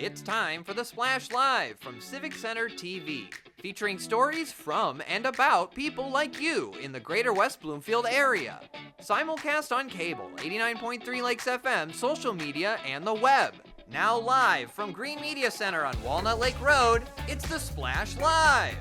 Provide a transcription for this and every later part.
It's time for the Splash Live from Civic Center TV, featuring stories from and about people like you in the greater West Bloomfield area. Simulcast on cable, 89.3 Lakes FM, social media, and the web. Now live from Green Media Center on Walnut Lake Road, it's the Splash Live.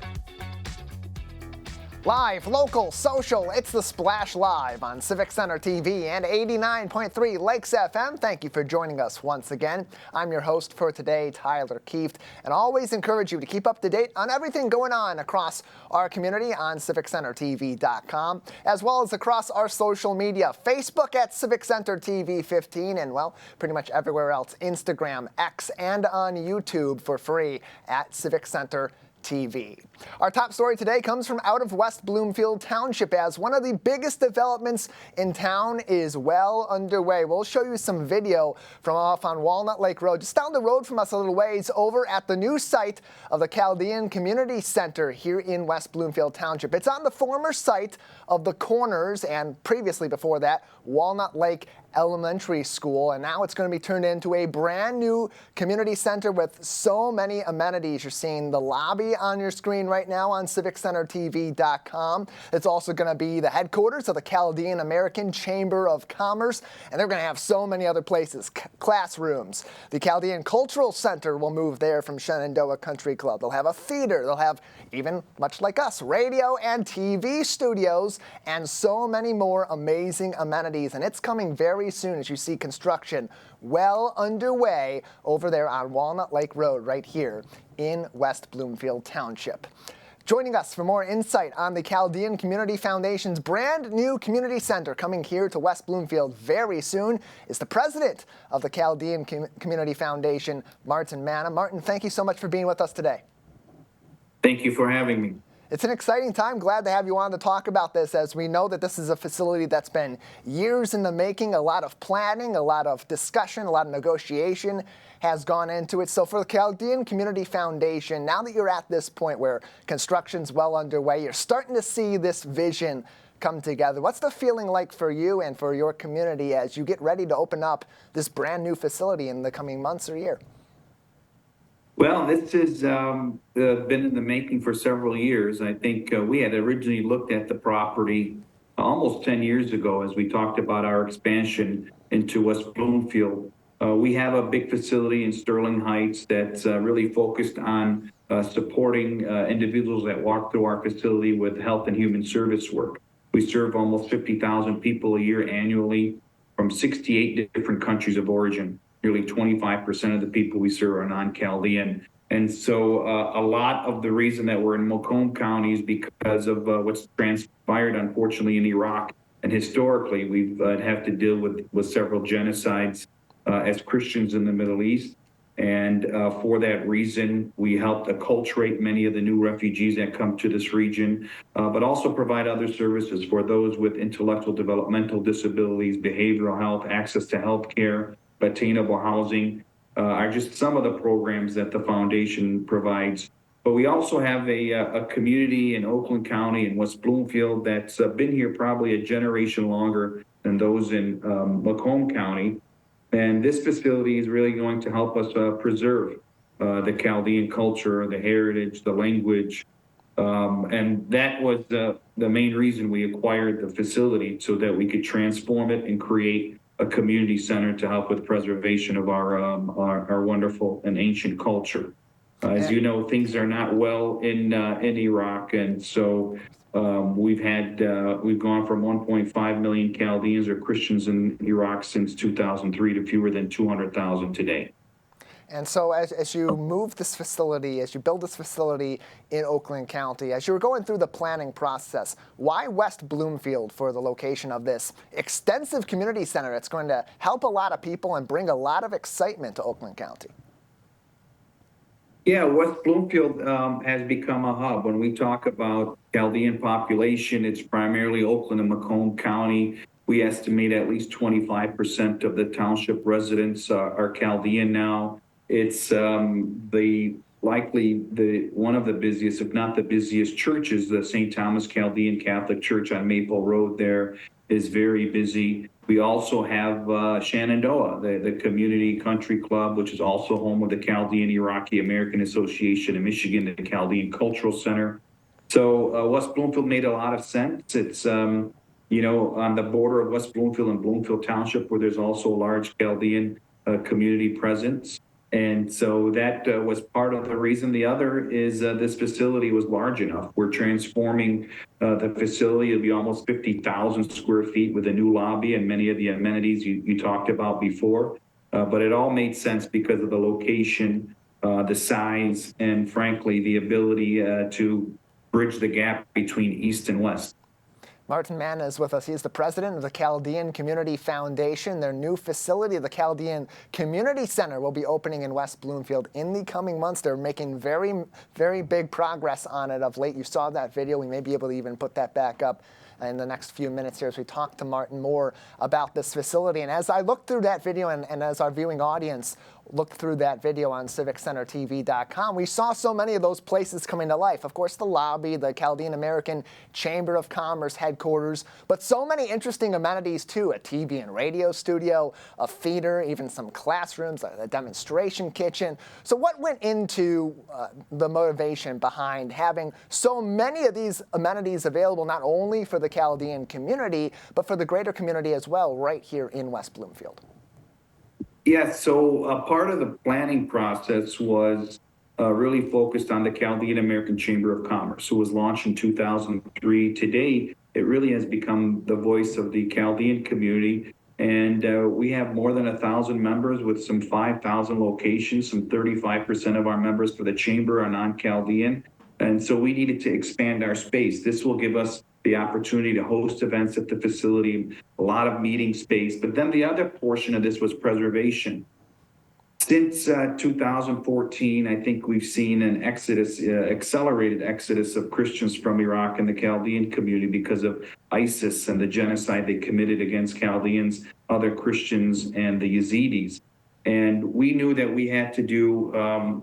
Live, local, social, it's the Splash Live on Civic Center TV and 89.3 Lakes FM. Thank you for joining us once again. I'm your host for today, Tyler Kieft, and always encourage you to keep up to date on everything going on across our community on CivicCenterTV.com, as well as across our social media, Facebook at Civic Center TV 15, and well, pretty much everywhere else, Instagram, X, and on YouTube for free at Civic Center TV. Our top story today comes from out of West Bloomfield Township, as one of the biggest developments in town is well underway. We'll show you some video from off on Walnut Lake Road, just down the road from us a little ways, over at the new site of the Chaldean Community Center here in West Bloomfield Township. It's on the former site of the Corners and previously before that, Walnut Lake Elementary School, and now it's going to be turned into a brand new community center with so many amenities. You're seeing the lobby on your screen right now on CivicCenterTV.com. It's also going to be the headquarters of the Chaldean American Chamber of Commerce, and they're going to have so many other places, classrooms. The Chaldean Cultural Center will move there from Shenandoah Country Club. They'll have a theater. They'll have, even much like us, radio and TV studios, and so many more amazing amenities. And it's coming very soon, as you see construction well underway over there on Walnut Lake Road right here in West Bloomfield Township. Joining us for more insight on the Chaldean Community Foundation's brand new community center coming here to West Bloomfield very soon is the president of the Chaldean Community Foundation, Martin Manna. Martin, thank you so much for being with us today. Thank you for having me. It's an exciting time. Glad to have you on to talk about this, as we know that this is a facility that's been years in the making. A lot of planning, a lot of discussion, a lot of negotiation has gone into it. So for the Chaldean Community Foundation, now that you're at this point where construction's well underway, you're starting to see this vision come together. What's the feeling like for you and for your community as you get ready to open up this brand new facility in the coming months or year? Well, this has been in the making for several years. I think we had originally looked at the property almost 10 years ago as we talked about our expansion into West Bloomfield. We have a big facility in Sterling Heights that's really focused on supporting individuals that walk through our facility with health and human service work. We serve almost 50,000 people a year annually from 68 different countries of origin. Nearly 25% of the people we serve are non-Chaldean. And so a lot of the reason that we're in Macomb County is because of what's transpired, unfortunately, in Iraq. And historically, we've had to deal with several genocides as Christians in the Middle East. And for that reason, we helped acculturate many of the new refugees that come to this region, but also provide other services for those with intellectual developmental disabilities, behavioral health, access to health care, attainable housing, are just some of the programs that the foundation provides. But we also have a community in Oakland County and West Bloomfield that's been here probably a generation longer than those in Macomb County. And this facility is really going to help us preserve the Chaldean culture, the heritage, the language. And that was the main reason we acquired the facility, so that we could transform it and create a community center to help with preservation of our wonderful and ancient culture. As you know, things are not well in Iraq, and so we've gone from 1.5 million Chaldeans or Christians in Iraq since 2003 to fewer than 200,000 today. And so as you move this facility, as you build this facility in Oakland County, as you were going through the planning process, why West Bloomfield for the location of this extensive community center that's going to help a lot of people and bring a lot of excitement to Oakland County? Yeah, West Bloomfield has become a hub. When we talk about Chaldean population, it's primarily Oakland and Macomb County. We estimate at least 25% of the township residents are Chaldean now. It's likely one of the busiest, if not the busiest churches, the St. Thomas Chaldean Catholic Church on Maple Road there. is very busy. We also have Shenandoah, the Community Country Club, which is also home of the Chaldean Iraqi American Association in Michigan, the Chaldean Cultural Center. So West Bloomfield made a lot of sense. It's on the border of West Bloomfield and Bloomfield Township, where there's also a large Chaldean community presence. And so that was part of the reason. The other is this facility was large enough. We're transforming the facility. It'll be almost 50,000 square feet with a new lobby and many of the amenities you talked about before. But it all made sense because of the location, the size, and frankly, the ability to bridge the gap between East and West. Martin Manna is with us. He is the president of the Chaldean Community Foundation. Their new facility, the Chaldean Community Center, will be opening in West Bloomfield in the coming months. They're making very, very big progress on it of late. You saw that video. We may be able to even put that back up in the next few minutes here as we talk to Martin more about this facility. And as I look through that video and as our viewing audience looked through that video on civiccentertv.com, we saw so many of those places coming to life. Of course, the lobby, the Chaldean American Chamber of Commerce headquarters, but so many interesting amenities too, a TV and radio studio, a theater, even some classrooms, a demonstration kitchen. So what went into the motivation behind having so many of these amenities available, not only for the Chaldean community, but for the greater community as well, right here in West Bloomfield? Yeah, so part of the planning process was really focused on the Chaldean American Chamber of Commerce, who was launched in 2003. Today, it really has become the voice of the Chaldean community. And we have more than 1,000 members with some 5,000 locations. Some 35% of our members for the Chamber are non-Chaldean. And so we needed to expand our space. This will give us the opportunity to host events at the facility, a lot of meeting space. But then the other portion of this was preservation. Since 2014, I think we've seen an exodus, accelerated exodus of Christians from Iraq and the Chaldean community because of ISIS and the genocide they committed against Chaldeans, other Christians, and the Yazidis. And we knew that we had to do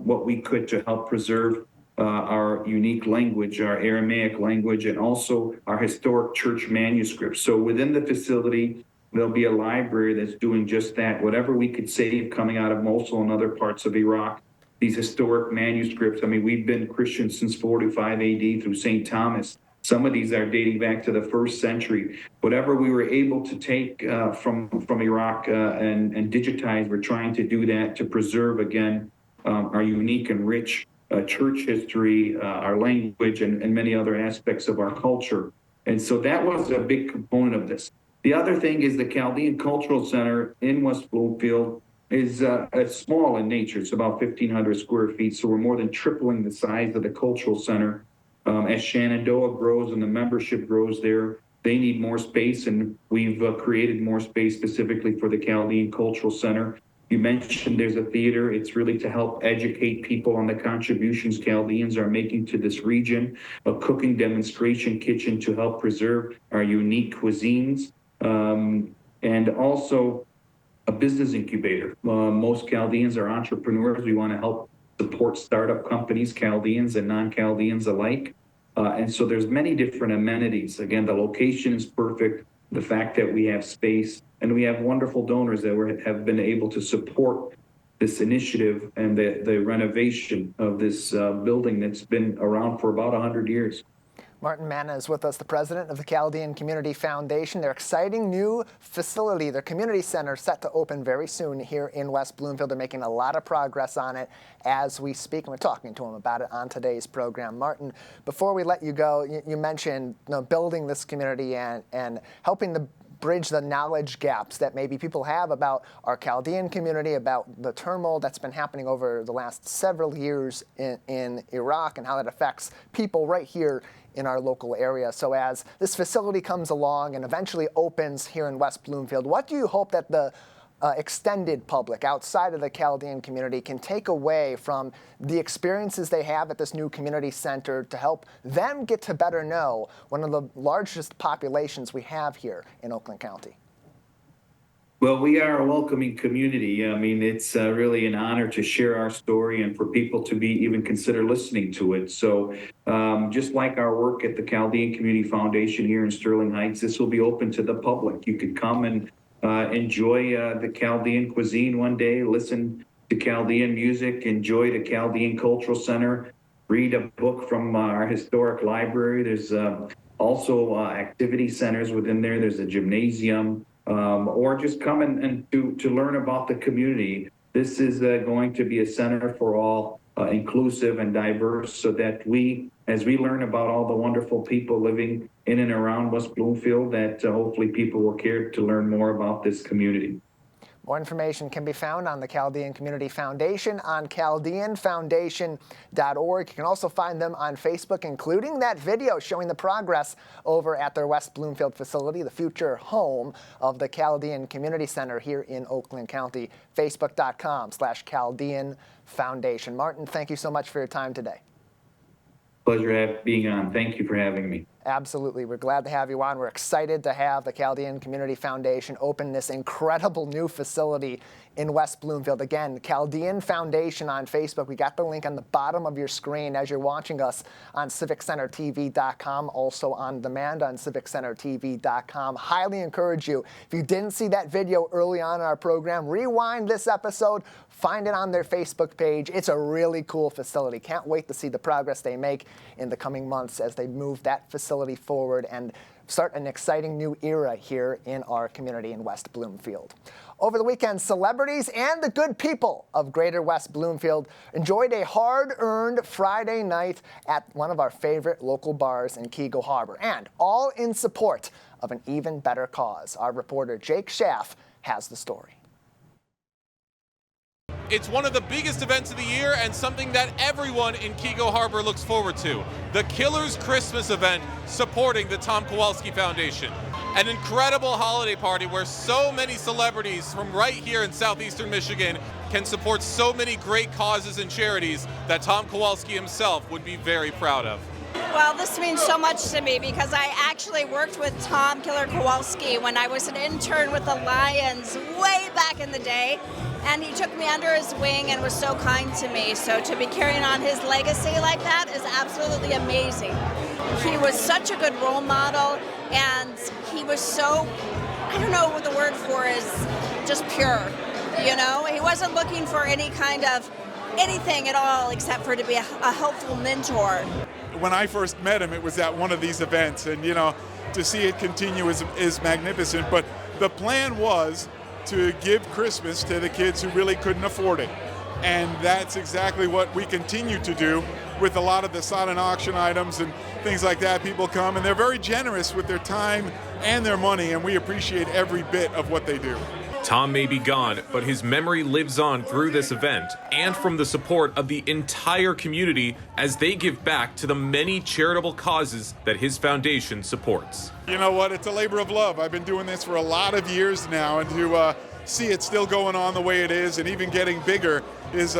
what we could to help preserve our unique language, our Aramaic language, and also our historic church manuscripts. So within the facility, there'll be a library that's doing just that. Whatever we could save coming out of Mosul and other parts of Iraq, these historic manuscripts. I mean, we've been Christians since 45 AD through St. Thomas. Some of these are dating back to the 1st century. Whatever we were able to take from Iraq and digitize, we're trying to do that to preserve, again, our unique and rich church history, our language, and many other aspects of our culture. And so that was a big component of this. The other thing is the Chaldean Cultural Center in West Bloomfield is small in nature. It's about 1,500 square feet. So we're more than tripling the size of the cultural center. As Shenandoah grows and the membership grows there, they need more space, and we've created more space specifically for the Chaldean Cultural Center. You mentioned there's a theater. It's really to help educate people on the contributions Chaldeans are making to this region, a cooking demonstration kitchen to help preserve our unique cuisines, and also a business incubator. Most Chaldeans are entrepreneurs. We want to help support startup companies, Chaldeans and non-Chaldeans alike. And so there's many different amenities. Again, the location is perfect. The fact that we have space, and we have wonderful donors that have been able to support this initiative and the renovation of this building that's been around for about 100 years. Martin Manna is with us, the president of the Chaldean Community Foundation. Their exciting new facility, their community center, set to open very soon here in West Bloomfield. They're making a lot of progress on it as we speak, and we're talking to them about it on today's program. Martin, before we let you go, you mentioned building this community and helping to bridge the knowledge gaps that maybe people have about our Chaldean community, about the turmoil that's been happening over the last several years in Iraq and how that affects people right here in our local area. So as this facility comes along and eventually opens here in West Bloomfield, what do you hope that the extended public outside of the Chaldean community can take away from the experiences they have at this new community center to help them get to better know one of the largest populations we have here in Oakland County? Well, we are a welcoming community. I mean, it's really an honor to share our story and for people to be even consider listening to it. So, just like our work at the Chaldean Community Foundation here in Sterling Heights, this will be open to the public. You could come and enjoy the Chaldean cuisine one day, listen to Chaldean music, enjoy the Chaldean Cultural Center, read a book from our historic library. There's also activity centers within there. There's a gymnasium. Or just come and to learn about the community. This is going to be a center for all, inclusive and diverse, so that we, as we learn about all the wonderful people living in and around West Bloomfield, that hopefully people will care to learn more about this community. More information can be found on the Chaldean Community Foundation on chaldeanfoundation.org. You can also find them on Facebook, including that video showing the progress over at their West Bloomfield facility, the future home of the Chaldean Community Center here in Oakland County. Facebook.com/Chaldean Foundation. Martin, thank you so much for your time today. Pleasure being on. Thank you for having me. Absolutely. We're glad to have you on. We're excited to have the Chaldean Community Foundation open this incredible new facility in West Bloomfield. Again, Chaldean Foundation on Facebook. We got the link on the bottom of your screen as you're watching us on CivicCenterTV.com, also on demand on CivicCenterTV.com. Highly encourage you, if you didn't see that video early on in our program, rewind this episode, find it on their Facebook page. It's a really cool facility. Can't wait to see the progress they make in the coming months as they move that facility forward and start an exciting new era here in our community in West Bloomfield. Over the weekend, celebrities and the good people of Greater West Bloomfield enjoyed a hard-earned Friday night at one of our favorite local bars in Keego Harbor, and all in support of an even better cause. Our reporter Jake Schaff has the story. It's one of the biggest events of the year and something that everyone in Keego Harbor looks forward to. The Killers Christmas event supporting the Tom Kowalski Foundation. An incredible holiday party where so many celebrities from right here in southeastern Michigan can support so many great causes and charities that Tom Kowalski himself would be very proud of. Well, this means so much to me because I actually worked with Tom Killer Kowalski when I was an intern with the Lions way back in the day. And he took me under his wing and was so kind to me. So to be carrying on his legacy like that is absolutely amazing. He was such a good role model, and he was so, I don't know what the word for is, just pure, you know? He wasn't looking for any kind of anything at all except for to be a helpful mentor. When I first met him, it was at one of these events, and to see it continue is magnificent. But the plan was to give Christmas to the kids who really couldn't afford it. And that's exactly what we continue to do with a lot of the silent auction items and things like that. People come and they're very generous with their time and their money, and we appreciate every bit of what they do. Tom may be gone, but his memory lives on through this event and from the support of the entire community as they give back to the many charitable causes that his foundation supports. You know what? It's a labor of love. I've been doing this for a lot of years now, and to see it still going on the way it is and even getting bigger is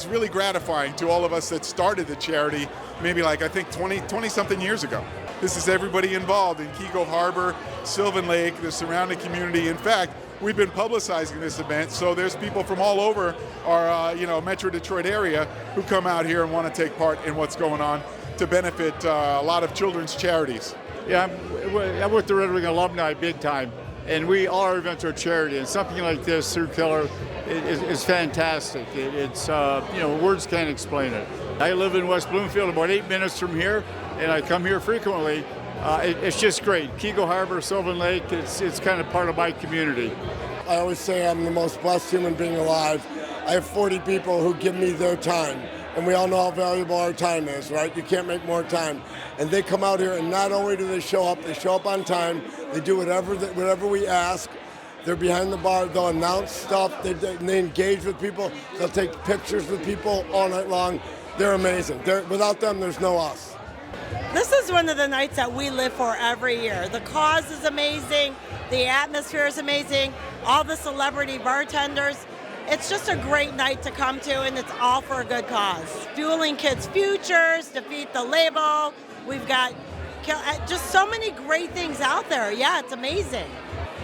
really gratifying to all of us that started the charity maybe I think 20-something years ago. This is everybody involved in Keego Harbor, Sylvan Lake, the surrounding community. In fact, we've been publicizing this event, so there's people from all over our Metro Detroit area who come out here and want to take part in what's going on to benefit a lot of children's charities. Yeah, I'm with the Red Wing alumni big time, and all our events are charity, and something like this through Killer is fantastic. It's words can't explain it. I live in West Bloomfield, about 8 minutes from here, and I come here frequently. It's just great. Keego Harbor, Sylvan Lake, it's kind of part of my community. I always say I'm the most blessed human being alive. I have 40 people who give me their time, and we all know how valuable our time is, right? You can't make more time. And they come out here, and not only do they show up on time, they do whatever we ask. They're behind the bar, they'll announce stuff, they engage with people, they'll take pictures with people all night long. They're amazing. Without them, there's no us. This is one of the nights that we live for every year. The cause is amazing, the atmosphere is amazing, all the celebrity bartenders. It's just a great night to come to, and it's all for a good cause. Fueling kids' futures, defeat the label. We've got just so many great things out there. Yeah, it's amazing.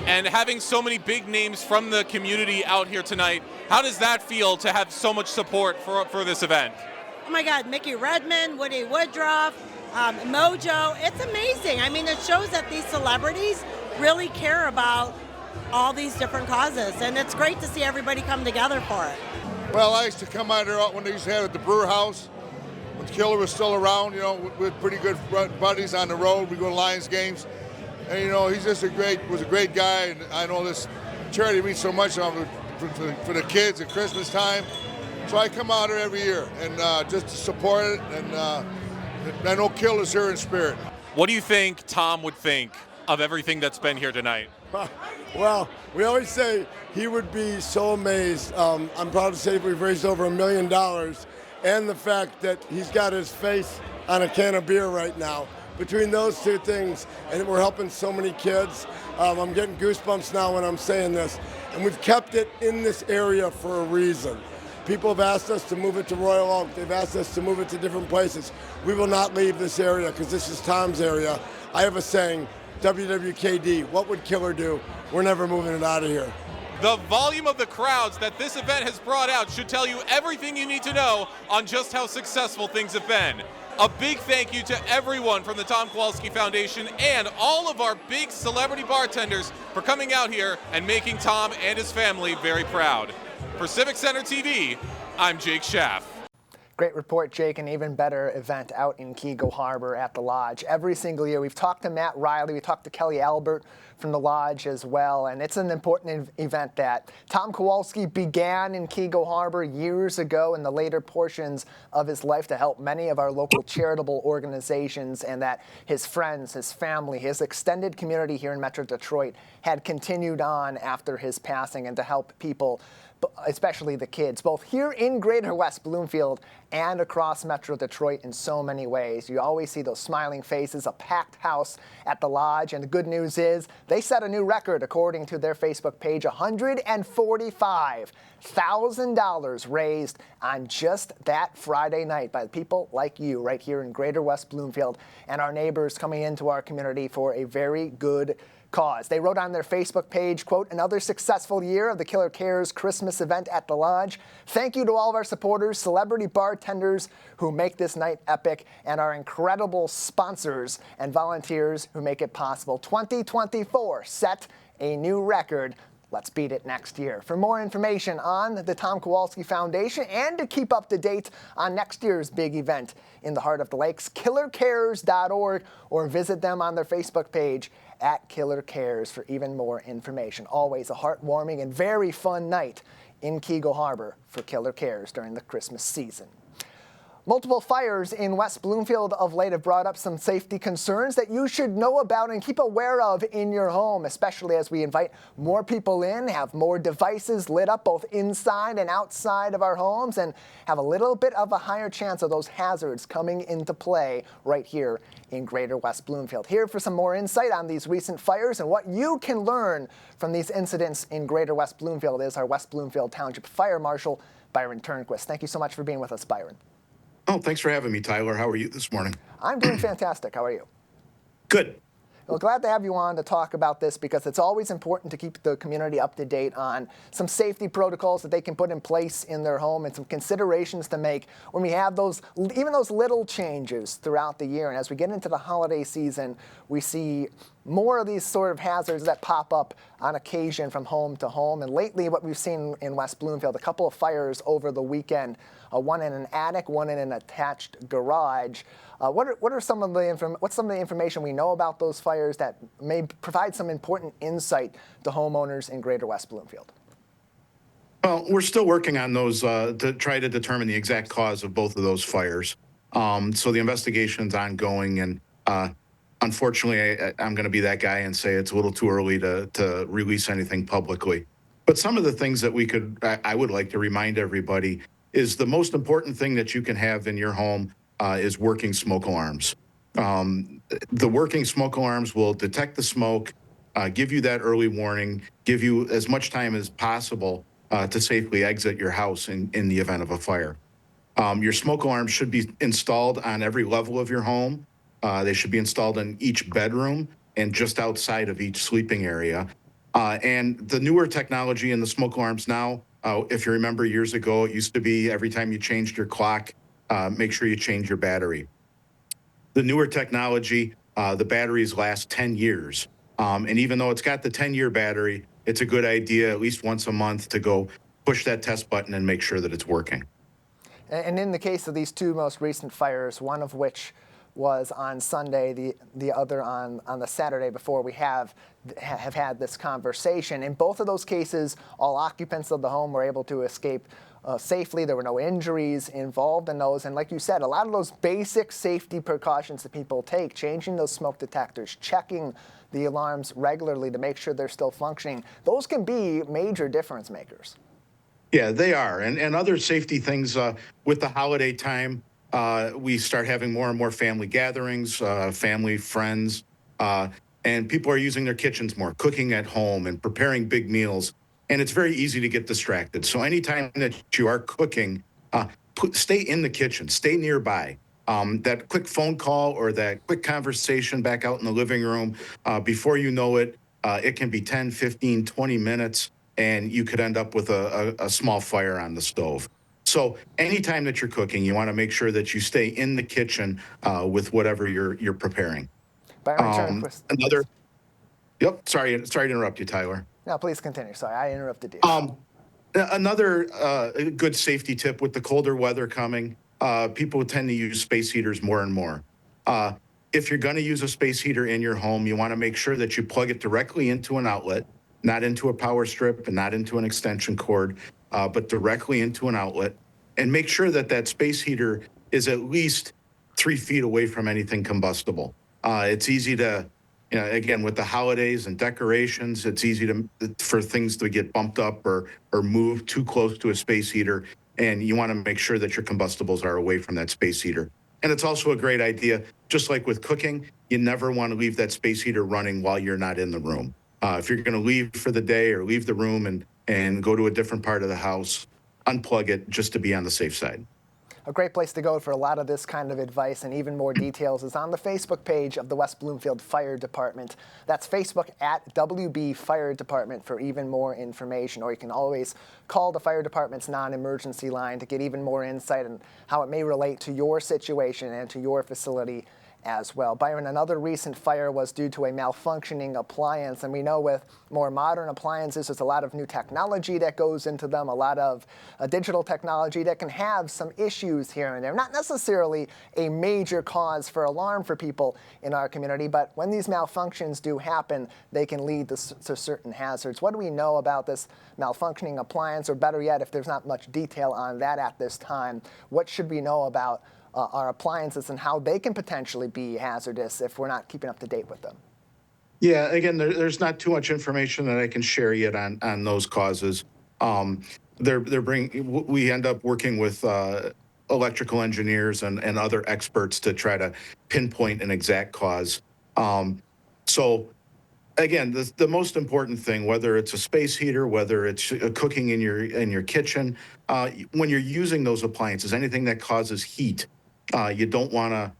and having so many big names from the community out here tonight, how does that feel to have so much support for this event? Oh my God, Mickey Redmond, Woody Woodruff, Mojo. It's amazing. I mean, it shows that these celebrities really care about all these different causes, and it's great to see everybody come together for it. Well, I used to come out here when they used to have it at the Brewer House. When Killer was still around, you know, with pretty good buddies on the road. We go to Lions games. And, you know, he's just was a great guy. And I know this charity means so much for the kids at Christmas time. So I come out here every year and just to support it. And I know Killer's here in spirit. What do you think Tom would think of everything that's been here tonight? Well, we always say he would be so amazed. I'm proud to say we've raised over $1 million, and the fact that he's got his face on a can of beer right now. Between those two things, and we're helping so many kids, I'm getting goosebumps now when I'm saying this. And we've kept it in this area for a reason. People have asked us to move it to Royal Oak. They've asked us to move it to different places. We will not leave this area because this is Tom's area. I have a saying, WWKD, what would Killer do? We're never moving it out of here. The volume of the crowds that this event has brought out should tell you everything you need to know on just how successful things have been. A big thank you to everyone from the Tom Kowalski Foundation and all of our big celebrity bartenders for coming out here and making Tom and his family very proud. For Civic Center TV, I'm Jake Schaff. Great report, Jake. An even better event out in Keego Harbor at the Lodge. Every single year, we've talked to Matt Riley, we talked to Kelly Albert from the Lodge as well, and it's an important event that Tom Kowalski began in Keego Harbor years ago in the later portions of his life to help many of our local charitable organizations, and that his friends, his family, his extended community here in Metro Detroit had continued on after his passing, and to help people, especially the kids, both here in Greater West Bloomfield and across Metro Detroit in so many ways. You always see those smiling faces, a packed house at the Lodge, and the good news is they set a new record according to their Facebook page, $145,000 raised on just that Friday night by people like you right here in Greater West Bloomfield and our neighbors coming into our community for a very good cause. They wrote on their Facebook page, quote, another successful year of the Killer Cares Christmas event at the Lodge. Thank you to all of our supporters, celebrity bartenders who make this night epic, and our incredible sponsors and volunteers who make it possible. 2024 set a new record. Let's beat it next year. For more information on the Tom Kowalski Foundation and to keep up to date on next year's big event in the heart of the lakes, killercares.org, or visit them on their Facebook page at Killer Cares for even more information. Always a heartwarming and very fun night in Keego Harbor for Killer Cares during the Christmas season. Multiple fires in West Bloomfield of late have brought up some safety concerns that you should know about and keep aware of in your home, especially as we invite more people in, have more devices lit up both inside and outside of our homes, and have a little bit of a higher chance of those hazards coming into play right here in Greater West Bloomfield. Here for some more insight on these recent fires and what you can learn from these incidents in Greater West Bloomfield is our West Bloomfield Township Fire Marshal, Byron Turnquist. Thank you so much for being with us, Byron. Oh, thanks for having me, Tyler. How are you this morning? I'm doing fantastic. How are you? Good. Well, glad to have you on to talk about this because it's always important to keep the community up to date on some safety protocols that they can put in place in their home and some considerations to make when we have those, even those little changes throughout the year. And as we get into the holiday season, we see more of these sort of hazards that pop up on occasion from home to home. And lately, what we've seen in West Bloomfield, a couple of fires over the weekend, one in an attic, one in an attached garage. What's some of the information we know about those fires that may provide some important insight to homeowners in Greater West Bloomfield? Well, we're still working on those to try to determine the exact cause of both of those fires. So the investigation's ongoing, and unfortunately, I'm going to be that guy and say it's a little too early to release anything publicly. But some of the things that I would like to remind everybody is the most important thing that you can have in your home is working smoke alarms. The working smoke alarms will detect the smoke, give you that early warning, give you as much time as possible to safely exit your house in the event of a fire. Your smoke alarms should be installed on every level of your home. They should be installed in each bedroom and just outside of each sleeping area. And the newer technology in the smoke alarms now, if you remember years ago, it used to be every time you changed your clock, make sure you change your battery. The newer technology, the batteries last 10 years. And even though it's got the 10-year battery, it's a good idea at least once a month to go push that test button and make sure that it's working. And in the case of these two most recent fires, one of which was on Sunday, the other on the Saturday before we have had this conversation. In both of those cases, all occupants of the home were able to escape safely. There were no injuries involved in those. And like you said, a lot of those basic safety precautions that people take, changing those smoke detectors, checking the alarms regularly to make sure they're still functioning, those can be major difference makers. Yeah, they are. And other safety things with the holiday time, we start having more and more family gatherings, family, friends, and people are using their kitchens more, cooking at home and preparing big meals. And it's very easy to get distracted. So anytime that you are cooking, stay in the kitchen, stay nearby. That quick phone call or that quick conversation back out in the living room, before you know it, it can be 10, 15, 20 minutes, and you could end up with a small fire on the stove. So anytime that you're cooking, you want to make sure that you stay in the kitchen with whatever you're preparing. Another. Yep. Sorry to interrupt you, Tyler. No, please continue. Sorry, I interrupted you. Another good safety tip with the colder weather coming, people tend to use space heaters more and more. If you're going to use a space heater in your home, you want to make sure that you plug it directly into an outlet, not into a power strip and not into an extension cord, but directly into an outlet. And make sure that that space heater is at least 3 feet away from anything combustible. It's easy to, again, with the holidays and decorations, it's easy for things to get bumped up or moved too close to a space heater. And you want to make sure that your combustibles are away from that space heater. And it's also a great idea, just like with cooking, you never want to leave that space heater running while you're not in the room. If you're going to leave for the day or leave the room and go to a different part of the house, unplug it just to be on the safe side. A great place to go for a lot of this kind of advice and even more details is on the Facebook page of the West Bloomfield Fire Department. That's Facebook at WB Fire Department for even more information. Or you can always call the fire department's non-emergency line to get even more insight on how it may relate to your situation and to your facility as well. Byron, another recent fire was due to a malfunctioning appliance, and we know with more modern appliances, there's a lot of new technology that goes into them, a lot of digital technology that can have some issues here and there. Not necessarily a major cause for alarm for people in our community, but when these malfunctions do happen, they can lead to certain hazards. What do we know about this malfunctioning appliance, or better yet, if there's not much detail on that at this time, what should we know about our appliances and how they can potentially be hazardous if we're not keeping up to date with them? Yeah, again, there's not too much information that I can share yet on those causes. We end up working with electrical engineers and other experts to try to pinpoint an exact cause. So again, the most important thing, whether it's a space heater, whether it's cooking in your kitchen, when you're using those appliances, anything that causes heat, you don't want to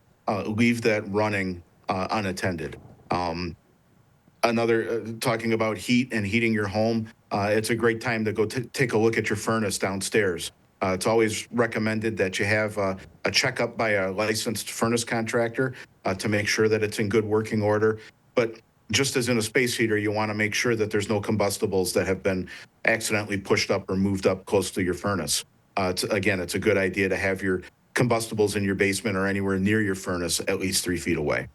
leave that running unattended. Talking about heat and heating your home, it's a great time to go take a look at your furnace downstairs. It's always recommended that you have a checkup by a licensed furnace contractor to make sure that it's in good working order. But just as in a space heater, you want to make sure that there's no combustibles that have been accidentally pushed up or moved up close to your furnace. It's a good idea to have your combustibles in your basement or anywhere near your furnace at least 3 feet away.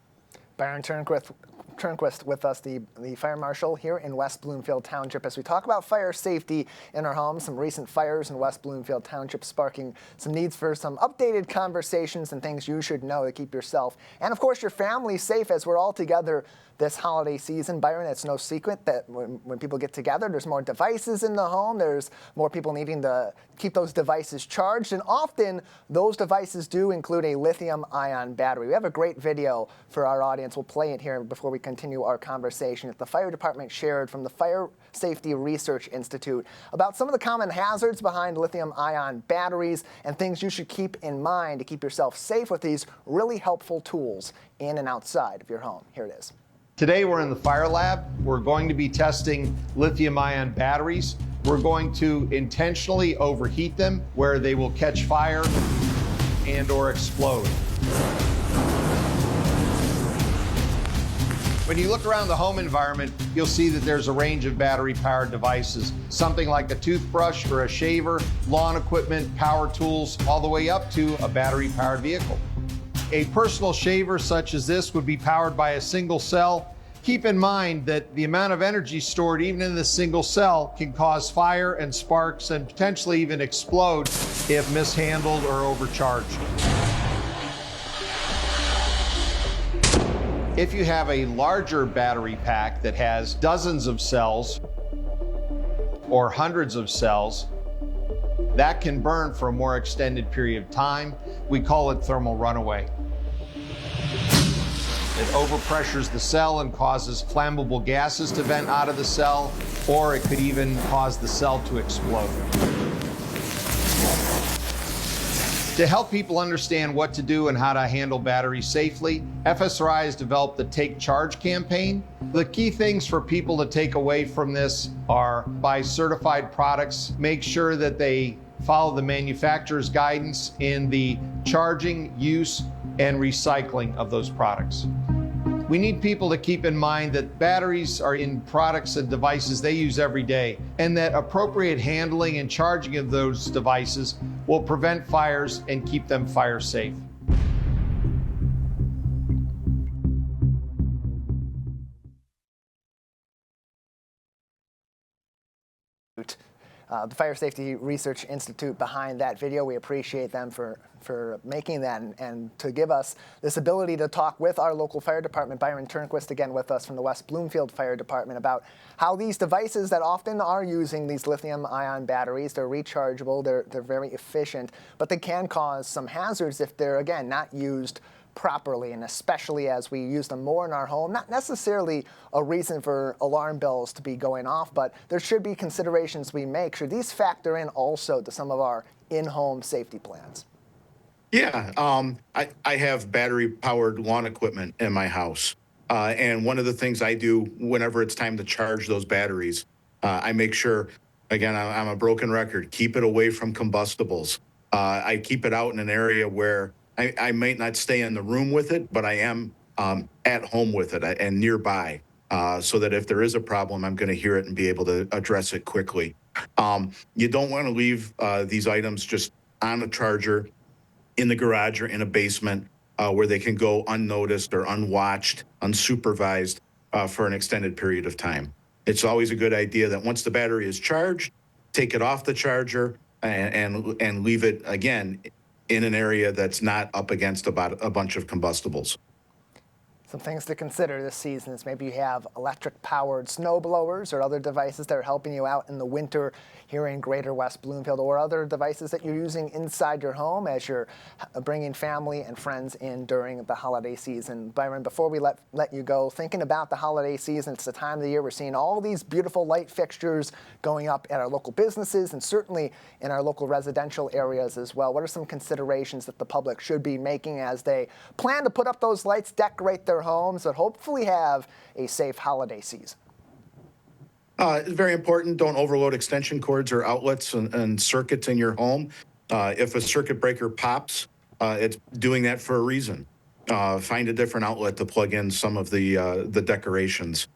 Byron Turnquist with us, the fire marshal here in West Bloomfield Township, as we talk about fire safety in our homes. Some recent fires in West Bloomfield Township sparking some needs for some updated conversations and things you should know to keep yourself and, of course, your family safe as we're all together this holiday season. Byron, it's no secret that when people get together, there's more devices in the home. There's more people needing to keep those devices charged. And often those devices do include a lithium-ion battery. We have a great video for our audience. We'll play it here before we continue our conversation that the fire department shared from the Fire Safety Research Institute about some of the common hazards behind lithium-ion batteries and things you should keep in mind to keep yourself safe with these really helpful tools in and outside of your home. Here it is. Today we're in the fire lab. We're going to be testing lithium-ion batteries. We're going to intentionally overheat them where they will catch fire and or explode. When you look around the home environment, you'll see that there's a range of battery-powered devices, something like a toothbrush or a shaver, lawn equipment, power tools, all the way up to a battery-powered vehicle. A personal shaver such as this would be powered by a single cell. Keep in mind that the amount of energy stored even in this single cell can cause fire and sparks and potentially even explode if mishandled or overcharged. If you have a larger battery pack that has dozens of cells or hundreds of cells, that can burn for a more extended period of time. We call it thermal runaway. It overpressures the cell and causes flammable gases to vent out of the cell, or it could even cause the cell to explode. To help people understand what to do and how to handle batteries safely, FSRI has developed the Take Charge campaign. The key things for people to take away from this are buy certified products, make sure that they follow the manufacturer's guidance in the charging, use, and recycling of those products. We need people to keep in mind that batteries are in products and devices they use every day, and that appropriate handling and charging of those devices will prevent fires and keep them fire safe. The Fire Safety Research Institute behind that video. We appreciate them for making that and to give us this ability to talk with our local fire department. Byron Turnquist again with us from the West Bloomfield Fire Department about how these devices that often are using these lithium-ion batteries, they're rechargeable, they're very efficient, but they can cause some hazards if they're, again, not used properly, and especially as we use them more in our home. Not necessarily a reason for alarm bells to be going off, but there should be considerations we make. Should these factor in also to some of our in-home safety plans? Yeah, I have battery-powered lawn equipment in my house. And one of the things I do whenever it's time to charge those batteries, I make sure, again, I'm a broken record, keep it away from combustibles. I keep it out in an area where I might not stay in the room with it, but I am at home with it and nearby, so that if there is a problem, I'm going to hear it and be able to address it quickly. You don't want to leave these items just on a charger in the garage or in a basement where they can go unnoticed or unwatched, unsupervised for an extended period of time. It's always a good idea that once the battery is charged, take it off the charger and leave it, again, in an area that's not up against a bunch of combustibles. Some things to consider this season is maybe you have electric-powered snow blowers or other devices that are helping you out in the winter here in Greater West Bloomfield, or other devices that you're using inside your home as you're bringing family and friends in during the holiday season. Byron, before we let you go, thinking about the holiday season, it's the time of the year we're seeing all these beautiful light fixtures going up at our local businesses and certainly in our local residential areas as well. What are some considerations that the public should be making as they plan to put up those lights, decorate their homes, that hopefully have a safe holiday season? It's very important. Don't overload extension cords or outlets and circuits in your home. If a circuit breaker pops, it's doing that for a reason. Find a different outlet to plug in some of the decorations.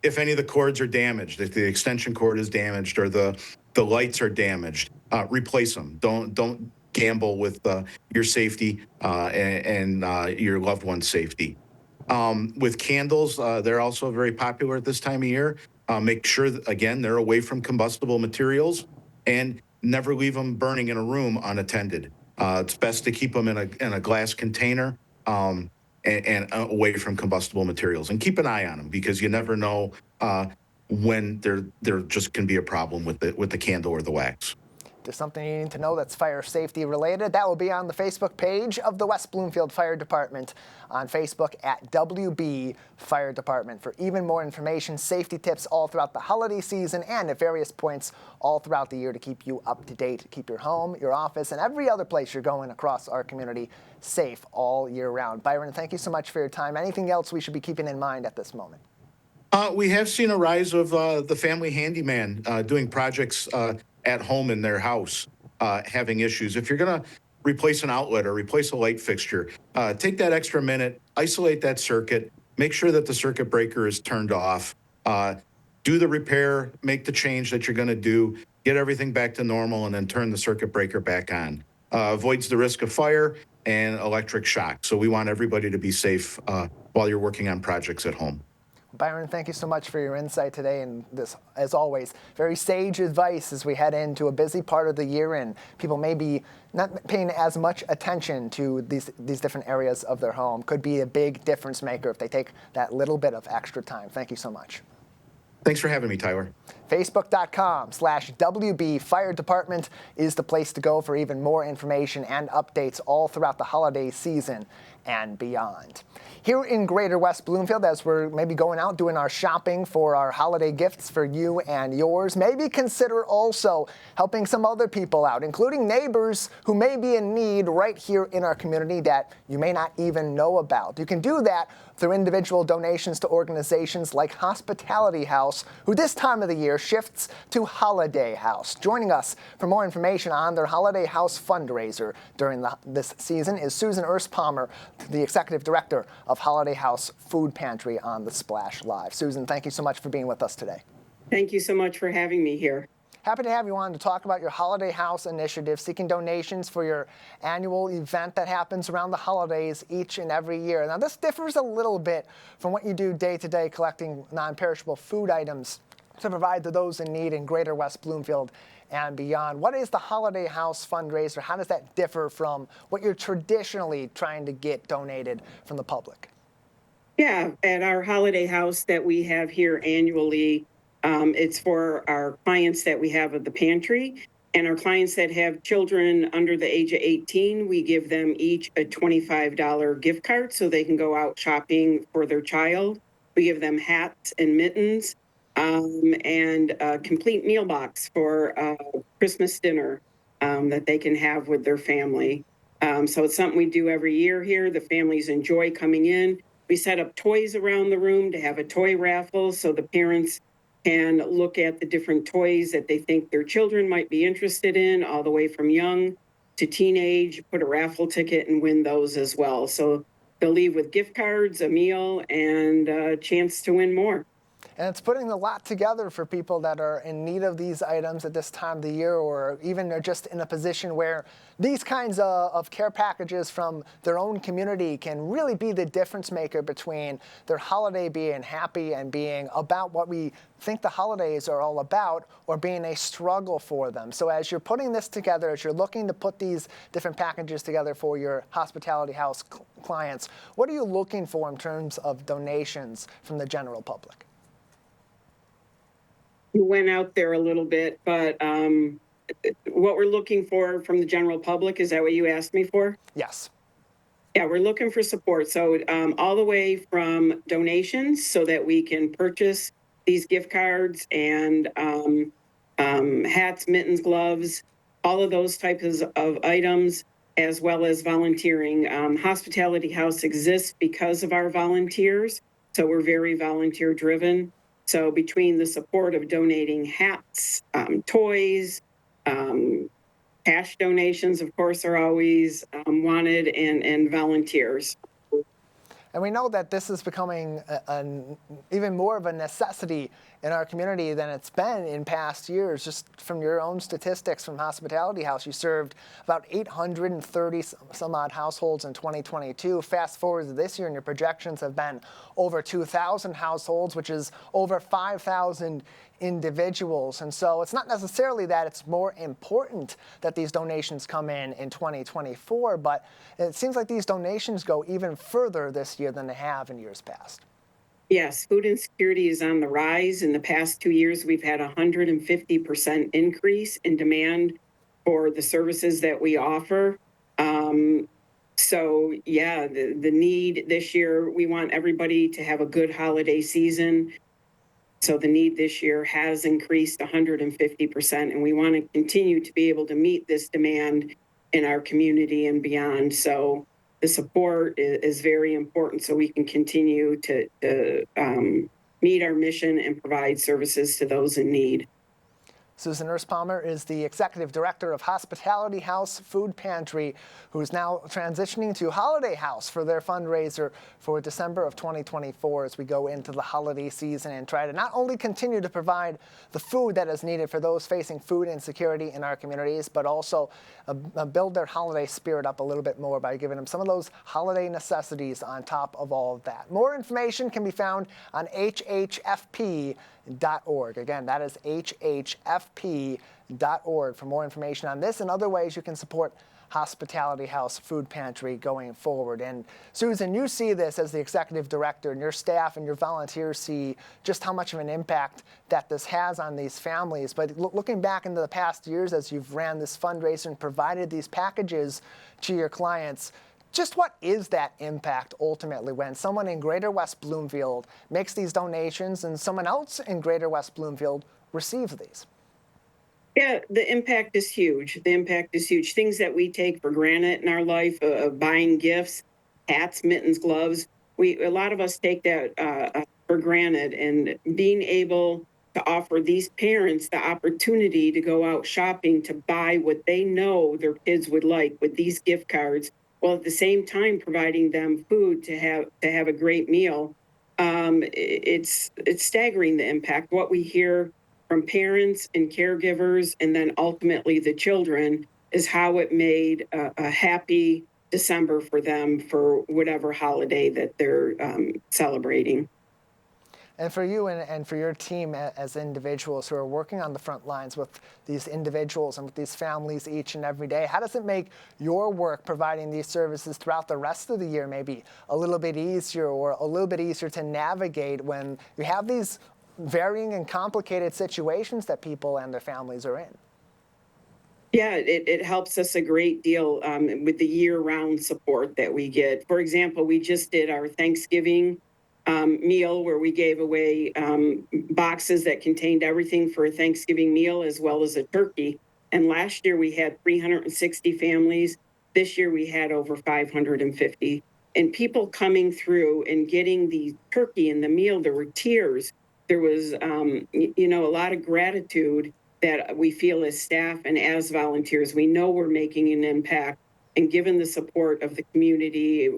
If any of the cords are damaged, if the extension cord is damaged or the lights are damaged, replace them. Don't gamble with your safety and your loved one's safety. With candles, they're also very popular at this time of year. Make sure that, again, they're away from combustible materials and never leave them burning in a room unattended. It's best to keep them in a glass container and away from combustible materials. And keep an eye on them because you never know when there just can be a problem with the candle or the wax. there's something you need to know that's fire safety related, that will be on the Facebook page of the West Bloomfield Fire Department on Facebook at WB Fire Department for even more information, safety tips all throughout the holiday season and at various points all throughout the year to keep you up to date, keep your home, your office, and every other place you're going across our community safe all year round. Byron, thank you so much for your time. Anything else we should be keeping in mind at this moment? We have seen a rise of the family handyman doing projects at home in their house, having issues. If you're going to replace an outlet or replace a light fixture, take that extra minute, isolate that circuit, make sure that the circuit breaker is turned off, do the repair, make the change that you're going to do, get everything back to normal, and then turn the circuit breaker back on. Avoids the risk of fire and electric shock. So we want everybody to be safe while you're working on projects at home. Byron, thank you so much for your insight today, and this, as always, very sage advice as we head into a busy part of the year and people may be not paying as much attention to these different areas of their home. Could be a big difference maker if they take that little bit of extra time. Thank you so much. Thanks for having me, Tyler. Facebook.com/WB Fire Department is the place to go for even more information and updates all throughout the holiday season and beyond. Here in Greater West Bloomfield, as we're maybe going out doing our shopping for our holiday gifts for you and yours, maybe consider also helping some other people out, including neighbors who may be in need right here in our community that you may not even know about. You can do that through individual donations to organizations like Hospitality House, who this time of the year shifts to Holiday House. Joining us for more information on their Holiday House fundraiser during this season is Susan Erspalmer, the Executive Director of Holiday House Food Pantry on the Splash Live. Susan, thank you so much for being with us today. Thank you so much for having me here. Happy to have you on to talk about your Holiday House initiative, seeking donations for your annual event that happens around the holidays each and every year. Now, this differs a little bit from what you do day to day, collecting non-perishable food items to provide to those in need in Greater West Bloomfield and beyond. What is the Holiday House fundraiser? How does that differ from what you're traditionally trying to get donated from the public? Yeah, at our Holiday House that we have here annually, it's for our clients that we have at the pantry, and our clients that have children under the age of 18, we give them each a $25 gift card so they can go out shopping for their child. We give them hats and mittens, and a complete meal box for Christmas dinner that they can have with their family. So it's something we do every year here. The families enjoy coming in. We set up toys around the room to have a toy raffle so the parents can look at the different toys that they think their children might be interested in, all the way from young to teenage, put a raffle ticket and win those as well. So they'll leave with gift cards, a meal, and a chance to win more. And it's putting a lot together for people that are in need of these items at this time of the year, or even are just in a position where these kinds of care packages from their own community can really be the difference maker between their holiday being happy and being about what we think the holidays are all about, or being a struggle for them. So as you're putting this together, as you're looking to put these different packages together for your Hospitality House clients, what are you looking for in terms of donations from the general public? You went out there a little bit, but what we're looking for from the general public, is that what you asked me for? Yes. Yeah, we're looking for support. So all the way from donations so that we can purchase these gift cards and hats, mittens, gloves, all of those types of items, as well as volunteering. Hospitality House exists because of our volunteers. So we're very volunteer driven. So between the support of donating hats, toys, cash donations, of course, are always wanted, and volunteers. And we know that this is becoming even more of a necessity in our community than it's been in past years. Just from your own statistics from Hospitality House, you served about 830 some odd households in 2022. Fast forward to this year, and your projections have been over 2,000 households, which is over 5,000 individuals. And so it's not necessarily that it's more important that these donations come in 2024, but it seems like these donations go even further this year than they have in years past. Yes, food insecurity is on the rise. In the past 2 years, we've had a 150% increase in demand for the services that we offer. So yeah, the need this year, we want everybody to have a good holiday season. So the need this year has increased 150%, and we want to continue to be able to meet this demand in our community and beyond. So the support is very important so we can continue to meet our mission and provide services to those in need. Susan Erspalmer is the Executive Director of Hospitality House Food Pantry, who is now transitioning to Holiday House for their fundraiser for December of 2024 as we go into the holiday season and try to not only continue to provide the food that is needed for those facing food insecurity in our communities, but also build their holiday spirit up a little bit more by giving them some of those holiday necessities on top of all of that. More information can be found on hhfp.org. Again, that is hhfp.org for more information on this and other ways you can support Hospitality House Food Pantry going forward. And Susan, you see this as the executive director, and your staff and your volunteers see just how much of an impact that this has on these families. But looking back into the past years as you've ran this fundraiser and provided these packages to your clients, just what is that impact ultimately when someone in Greater West Bloomfield makes these donations and someone else in Greater West Bloomfield receives these? Yeah, the impact is huge. The impact is huge. Things that we take for granted in our life, buying gifts, hats, mittens, gloves. A lot of us take that for granted, and being able to offer these parents the opportunity to go out shopping to buy what they know their kids would like with these gift cards, while at the same time providing them food to have a great meal. It's staggering, the impact. What we hear from parents and caregivers, and then ultimately the children, is how it made a happy December for them for whatever holiday that they're celebrating. And for you and for your team as individuals who are working on the front lines with these individuals and with these families each and every day, how does it make your work providing these services throughout the rest of the year maybe a little bit easier or a little bit easier to navigate when you have these varying and complicated situations that people and their families are in? Yeah, it helps us a great deal with the year-round support that we get. For example, we just did our Thanksgiving meal where we gave away boxes that contained everything for a Thanksgiving meal as well as a turkey. And last year we had 360 families. This year we had over 550. And people coming through and getting the turkey and the meal, there were tears. There was, a lot of gratitude that we feel as staff and as volunteers. We know we're making an impact, and given the support of the community,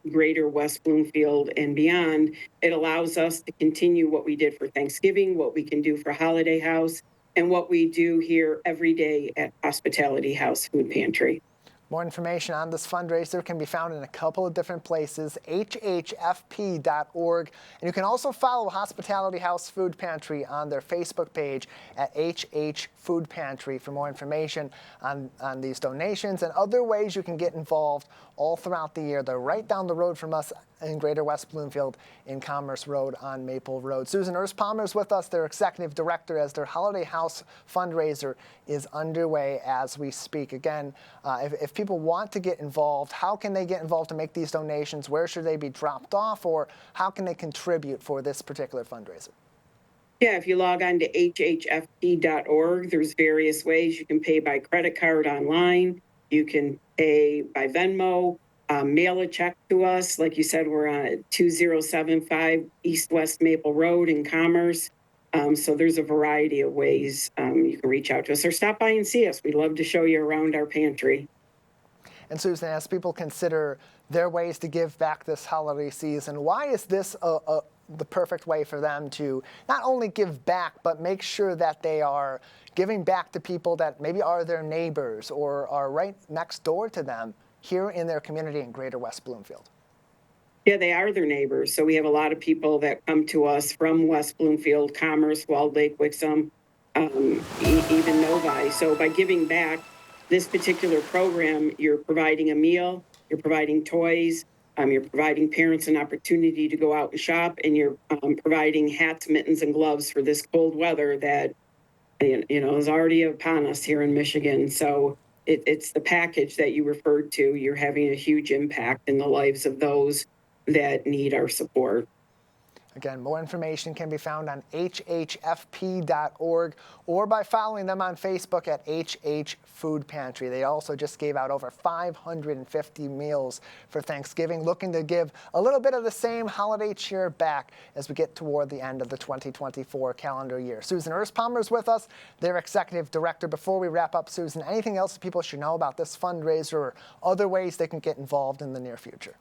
Greater West Bloomfield and beyond, it allows us to continue what we did for Thanksgiving, what we can do for Holiday House, and what we do here every day at Hospitality House Food Pantry. More information on this fundraiser can be found in a couple of different places, hhfp.org. And you can also follow Hospitality House Food Pantry on their Facebook page at HH Food Pantry for more information on these donations and other ways you can get involved all throughout the year. They're right down the road from us in Greater West Bloomfield in Commerce Road on Maple Road. Susan Erspalmer is with us, their executive director, as their Holiday House fundraiser is underway as we speak. Again, if people want to get involved, how can they get involved to make these donations? Where should they be dropped off, or how can they contribute for this particular fundraiser? Yeah, if you log on to hhfp.org, there's various ways. You can pay by credit card online. You can pay by Venmo, mail a check to us. Like you said, we're on 2075 East West Maple Road in Commerce. So there's a variety of ways you can reach out to us or stop by and see us. We'd love to show you around our pantry. And Susan, as people consider their ways to give back this holiday season, why is this the perfect way for them to not only give back, but make sure that they are giving back to people that maybe are their neighbors or are right next door to them here in their community in Greater West Bloomfield? Yeah, they are their neighbors. So we have a lot of people that come to us from West Bloomfield, Commerce, Walled Lake, Wixom, even Novi. So by giving back this particular program, you're providing a meal, you're providing toys, you're providing parents an opportunity to go out and shop, and you're providing hats, mittens, and gloves for this cold weather that is already upon us here in Michigan. So it's the package that you referred to. You're having a huge impact in the lives of those that need our support. Again, more information can be found on hhfp.org or by following them on Facebook at HH Food Pantry. They also just gave out over 550 meals for Thanksgiving, looking to give a little bit of the same holiday cheer back as we get toward the end of the 2024 calendar year. Susan Erspalmer is with us, their executive director. Before we wrap up, Susan, anything else people should know about this fundraiser or other ways they can get involved in the near future?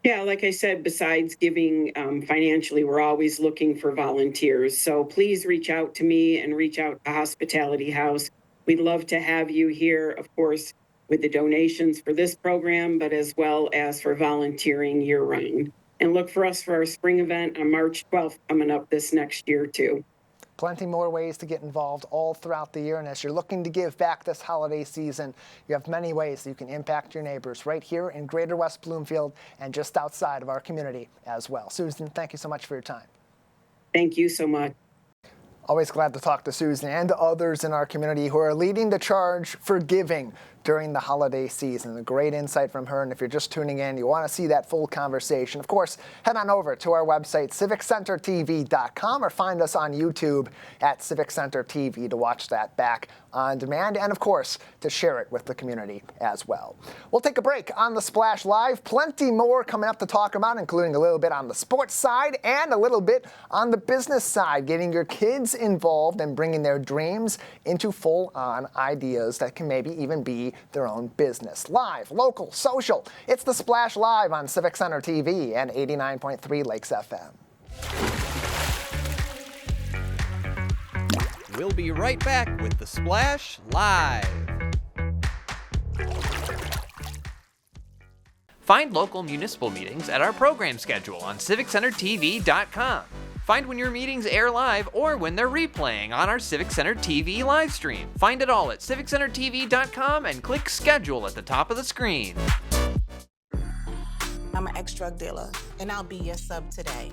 Yeah, like I said, besides giving financially, we're always looking for volunteers. So please reach out to me and reach out to Hospitality House. We'd love to have you here, of course, with the donations for this program, but as well as for volunteering year round. And look for us for our spring event on March 12th coming up this next year, too. Plenty more ways to get involved all throughout the year. And as you're looking to give back this holiday season, you have many ways that you can impact your neighbors right here in Greater West Bloomfield and just outside of our community as well. Susan, thank you so much for your time. Thank you so much. Always glad to talk to Susan and to others in our community who are leading the charge for giving during the holiday season. A great insight from her, and if you're just tuning in, you want to see that full conversation, of course, head on over to our website, civiccentertv.com, or find us on YouTube at Civic Center TV to watch that back on demand, and of course, to share it with the community as well. We'll take a break on the Splash Live. Plenty more coming up to talk about, including a little bit on the sports side and a little bit on the business side, getting your kids involved and bringing their dreams into full-on ideas that can maybe even be their own business. Live, local, social. It's the Splash Live on Civic Center TV and 89.3 Lakes FM. We'll be right back with the Splash Live. Find local municipal meetings at our program schedule on civiccentertv.com. Find when your meetings air live or when they're replaying on our Civic Center TV live stream. Find it all at civiccentertv.com and click schedule at the top of the screen. I'm an ex-drug dealer, and I'll be your sub today.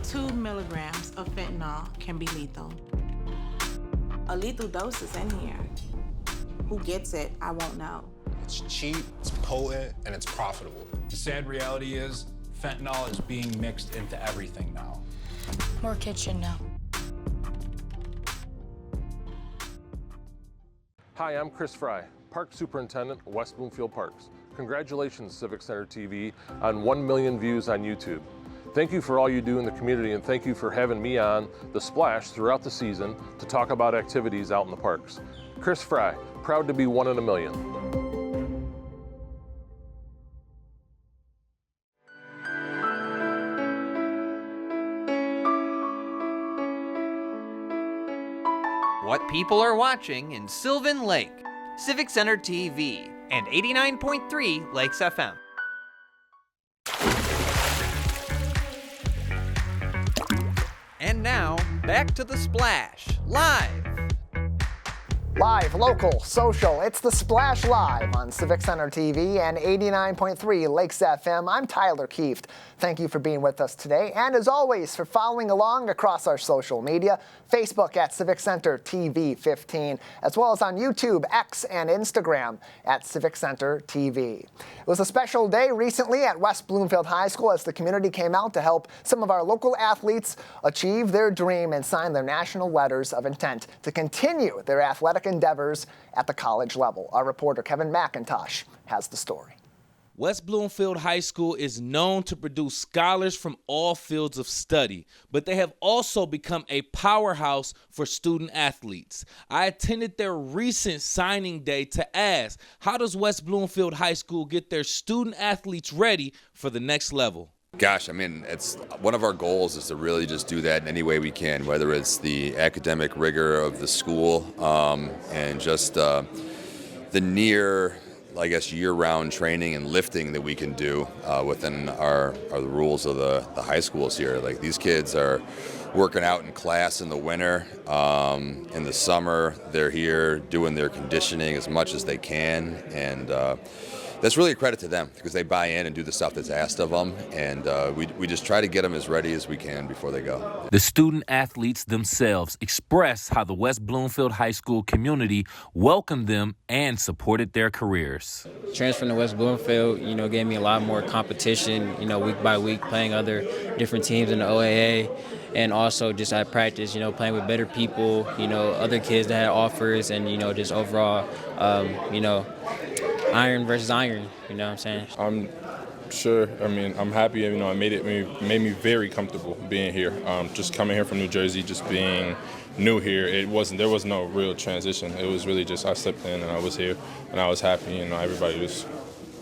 Two milligrams of fentanyl can be lethal. A lethal dose is in here. Who gets it, I won't know. It's cheap, it's potent, and it's profitable. The sad reality is, fentanyl is being mixed into everything now. More kitchen now. Hi, I'm Chris Fry, Park Superintendent, West Bloomfield Parks. Congratulations, Civic Center TV, on 1 million views on YouTube. Thank you for all you do in the community, and thank you for having me on The Splash throughout the season to talk about activities out in the parks. Chris Fry, proud to be 1 in a million. What people are watching in Sylvan Lake, Civic Center TV, and 89.3 Lakes FM. And now, back to the Splash, live. Live, local, social, it's the Splash Live on Civic Center TV and 89.3 Lakes FM. I'm Tyler Kieft. Thank you for being with us today, and as always, for following along across our social media, Facebook at Civic Center TV 15, as well as on YouTube, X, and Instagram at Civic Center TV. It was a special day recently at West Bloomfield High School as the community came out to help some of our local athletes achieve their dream and sign their national letters of intent to continue their athletic endeavors at the college level. Our reporter Kevin McIntosh has the story. West Bloomfield High School is known to produce scholars from all fields of study, but they have also become a powerhouse for student athletes. I attended their recent signing day to ask, how does West Bloomfield High School get their student athletes ready for the next level? Gosh, I mean, it's one of our goals is to really just do that in any way we can, whether it's the academic rigor of the school and just the near, I guess, year-round training and lifting that we can do within the rules of the high schools here. Like, these kids are working out in class in the winter. In the summer, they're here doing their conditioning as much as they can, and that's really a credit to them because they buy in and do the stuff that's asked of them, and we just try to get them as ready as we can before they go. The student athletes themselves express how the West Bloomfield High School community welcomed them and supported their careers. Transferring to West Bloomfield, gave me a lot more competition, week by week, playing other different teams in the OAA. And also just at practice, playing with better people, other kids that had offers, and, just overall, iron versus iron, you know what I'm saying? I'm sure, I'm happy, it made me very comfortable being here. Just coming here from New Jersey, just being new here, there was no real transition. It was really just I stepped in and I was here and I was happy, everybody was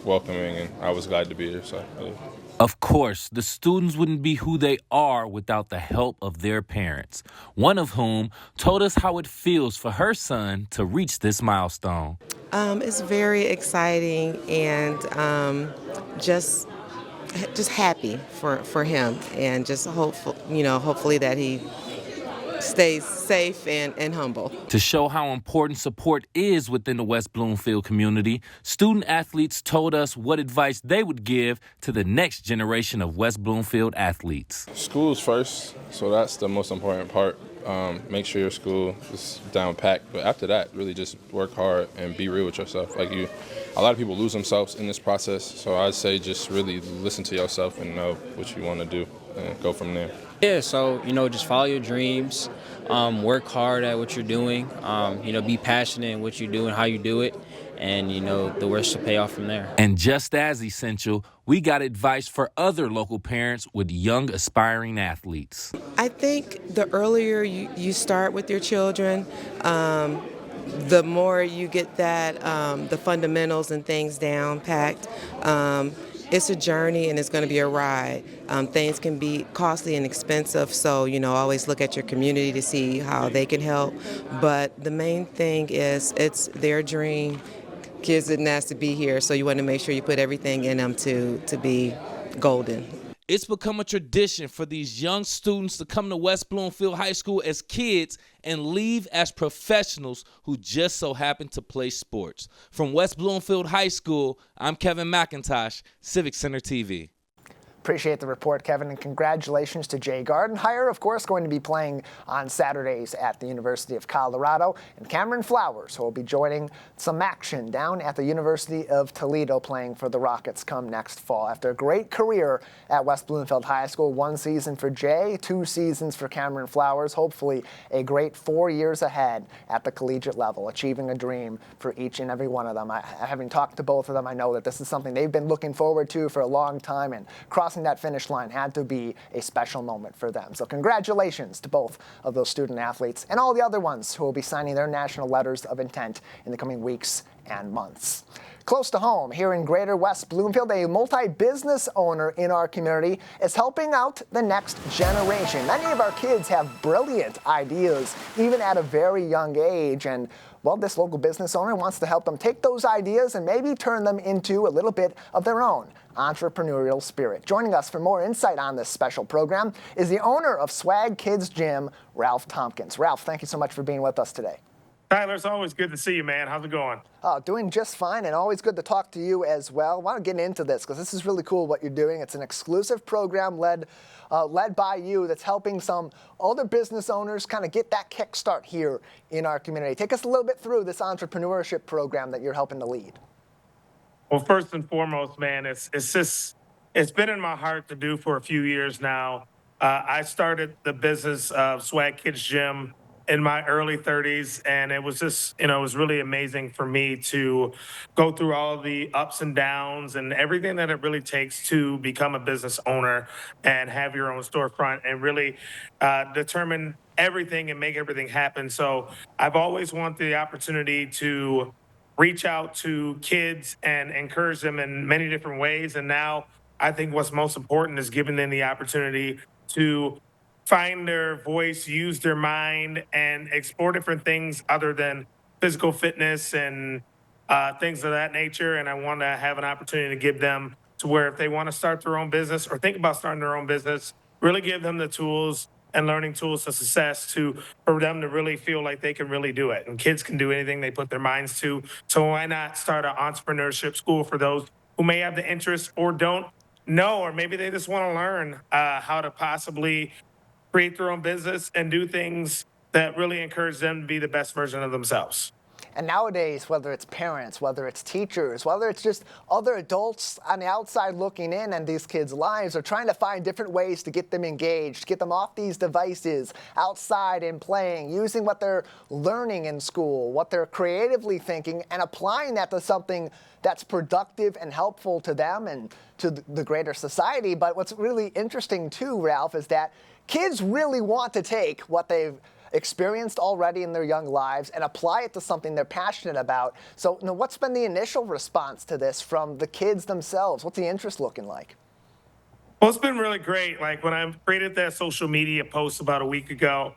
welcoming and I was glad to be here, so. Of course, the students wouldn't be who they are without the help of their parents, one of whom told us how it feels for her son to reach this milestone. It's very exciting and just happy for him, and just hopefully that he stays safe and humble. To show how important support is within the West Bloomfield community, student athletes told us what advice they would give to the next generation of West Bloomfield athletes. School's first, so that's the most important part. Make sure your school is down packed, but after that, really just work hard and be real with yourself. A lot of people lose themselves in this process, so I'd say just really listen to yourself and know what you want to do and go from there. Yeah, so, just follow your dreams, work hard at what you're doing, be passionate in what you do and how you do it, and, the rest will pay off from there. And just as essential, we got advice for other local parents with young aspiring athletes. I think the earlier you start with your children, the more you get that, the fundamentals and things down packed. It's a journey and it's going to be a ride. Things can be costly and expensive, so always look at your community to see how they can help. But the main thing is it's their dream. Kids didn't ask to be here, so you want to make sure you put everything in them to be golden. It's become a tradition for these young students to come to West Bloomfield High School as kids and leave as professionals who just so happen to play sports. From West Bloomfield High School, I'm Kevin McIntosh, Civic Center TV. Appreciate the report, Kevin, and congratulations to Jay Gardenhire, of course, going to be playing on Saturdays at the University of Colorado, and Cameron Flowers, who will be joining some action down at the University of Toledo playing for the Rockets come next fall. After a great career at West Bloomfield High School, 1 season for Jay, 2 seasons for Cameron Flowers, hopefully a great 4 years ahead at the collegiate level, achieving a dream for each and every one of them. Having talked to both of them, I know that this is something they've been looking forward to for a long time, and crossing that finish line had to be a special moment for them. So congratulations to both of those student athletes and all the other ones who will be signing their national letters of intent in the coming weeks and months. Close to home, here in Greater West Bloomfield, a multi-business owner in our community is helping out the next generation. Many of our kids have brilliant ideas, even at a very young age, and well, this local business owner wants to help them take those ideas and maybe turn them into a little bit of their own entrepreneurial spirit. Joining us for more insight on this special program is the owner of Swag Kids Gym, Ralph Tompkins. Ralph, thank you so much for being with us today. Tyler, it's always good to see you, man. How's it going? Doing just fine, and always good to talk to you as well. I want to get into this because this is really cool what you're doing. It's an exclusive program led by you that's helping some older business owners kind of get that kickstart here in our community. Take us a little bit through this entrepreneurship program that you're helping to lead. Well, first and foremost, man, it's been in my heart to do for a few years now. I started the business of Swag Kids Gym in my early 30s, and it was just, it was really amazing for me to go through all of the ups and downs and everything that it really takes to become a business owner and have your own storefront and really determine everything and make everything happen. So I've always wanted the opportunity to reach out to kids and encourage them in many different ways. And now I think what's most important is giving them the opportunity to find their voice, use their mind, and explore different things other than physical fitness and things of that nature. And I want to have an opportunity to give them to where if they want to start their own business or think about starting their own business, really give them the tools and learning tools to success for them to really feel like they can really do it. And kids can do anything they put their minds to. So why not start an entrepreneurship school for those who may have the interest or don't know, or maybe they just want to learn how to possibly create their own business and do things that really encourage them to be the best version of themselves. And nowadays, whether it's parents, whether it's teachers, whether it's just other adults on the outside looking in on these kids' lives, are trying to find different ways to get them engaged, get them off these devices, outside and playing, using what they're learning in school, what they're creatively thinking, and applying that to something that's productive and helpful to them and to the greater society. But what's really interesting too, Ralph, is that kids really want to take what they've experienced already in their young lives and apply it to something they're passionate about. So, what's been the initial response to this from the kids themselves? What's the interest looking like? Well, it's been really great. Like when I created that social media post about a week ago,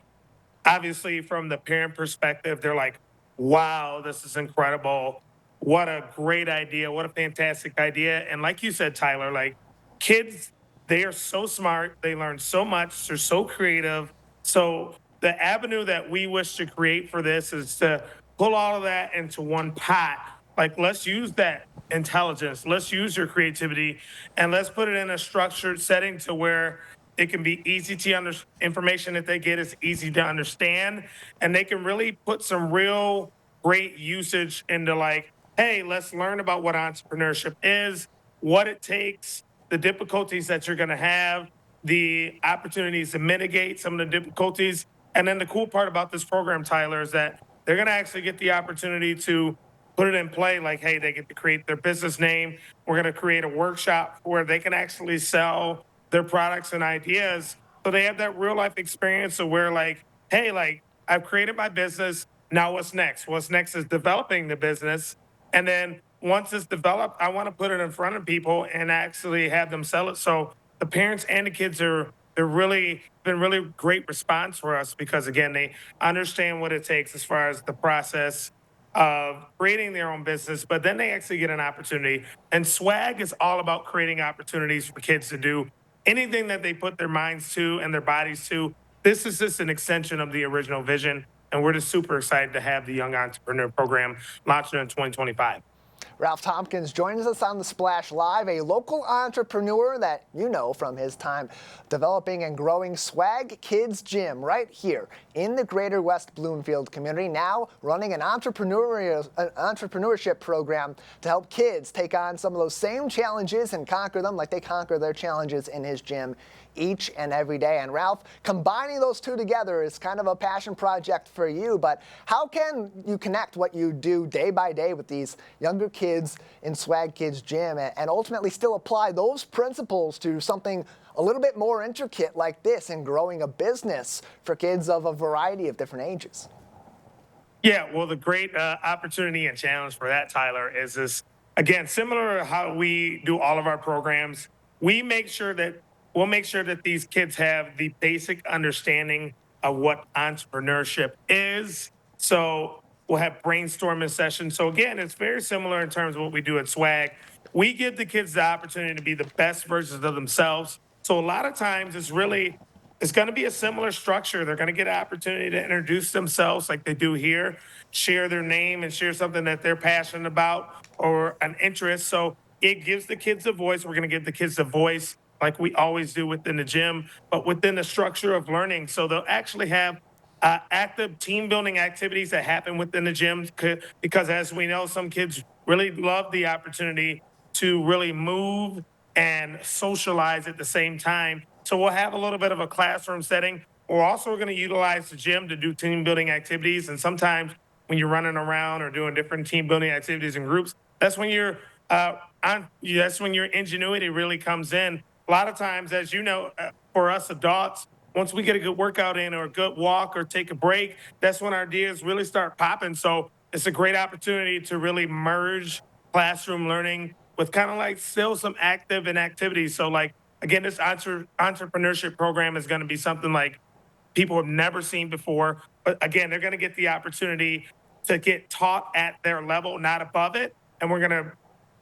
obviously from the parent perspective, they're like, wow, this is incredible. What a great idea. What a fantastic idea. And like you said, Tyler, like kids, they are so smart. They learn so much. They're so creative. So the avenue that we wish to create for this is to pull all of that into one pot. Like, let's use that intelligence, let's use your creativity, and let's put it in a structured setting to where it can be easy to information that they get is easy to understand, and they can really put some real great usage into like, hey, let's learn about what entrepreneurship is, what it takes, the difficulties that you're going to have, the opportunities to mitigate some of the difficulties. And then the cool part about this program, Tyler, is that they're going to actually get the opportunity to put it in play. Like, hey, they get to create their business name. We're going to create a workshop where they can actually sell their products and ideas. So they have that real life experience of where like, hey, like I've created my business. Now what's next? What's next is developing the business. And then once it's developed, I want to put it in front of people and actually have them sell it. So the parents and the kids they're really been really great response for us because again, they understand what it takes as far as the process of creating their own business, but then they actually get an opportunity. And Swag is all about creating opportunities for kids to do anything that they put their minds to and their bodies to. This is just an extension of the original vision. And we're just super excited to have the Young Entrepreneur Program launched in 2025. Ralph Tompkins joins us on the Splash Live, a local entrepreneur that you know from his time developing and growing Swag Kids Gym right here in the greater West Bloomfield community, now running an entrepreneurship program to help kids take on some of those same challenges and conquer them like they conquer their challenges in his gym each and every day. And Ralph, combining those two together is kind of a passion project for you, but how can you connect what you do day by day with these younger kids in Swag Kids Gym and ultimately still apply those principles to something a little bit more intricate like this in growing a business for kids of a variety of different ages? Yeah, well, the great opportunity and challenge for that, Tyler, is this, again, similar to how we do all of our programs, we'll make sure that these kids have the basic understanding of what entrepreneurship is. So we'll have brainstorming sessions. So again, it's very similar in terms of what we do at Swag. We give the kids the opportunity to be the best versions of themselves. So a lot of times it's going to be a similar structure. They're going to get an opportunity to introduce themselves like they do here, share their name and share something that they're passionate about or an interest. So it gives the kids a voice. We're going to give the kids a voice like we always do within the gym, but within the structure of learning. So they'll actually have active team building activities that happen within the gym because as we know, some kids really love the opportunity to really move and socialize at the same time. So we'll have a little bit of a classroom setting. We're also going to utilize the gym to do team building activities. And sometimes when you're running around or doing different team building activities in groups, that's when your ingenuity really comes in. A lot of times, as you know, for us adults, once we get a good workout in or a good walk or take a break, that's when our ideas really start popping. So it's a great opportunity to really merge classroom learning with kind of like still some active and activities. So like, again, this entrepreneurship program is going to be something like people have never seen before. But again, they're going to get the opportunity to get taught at their level, not above it. And we're going to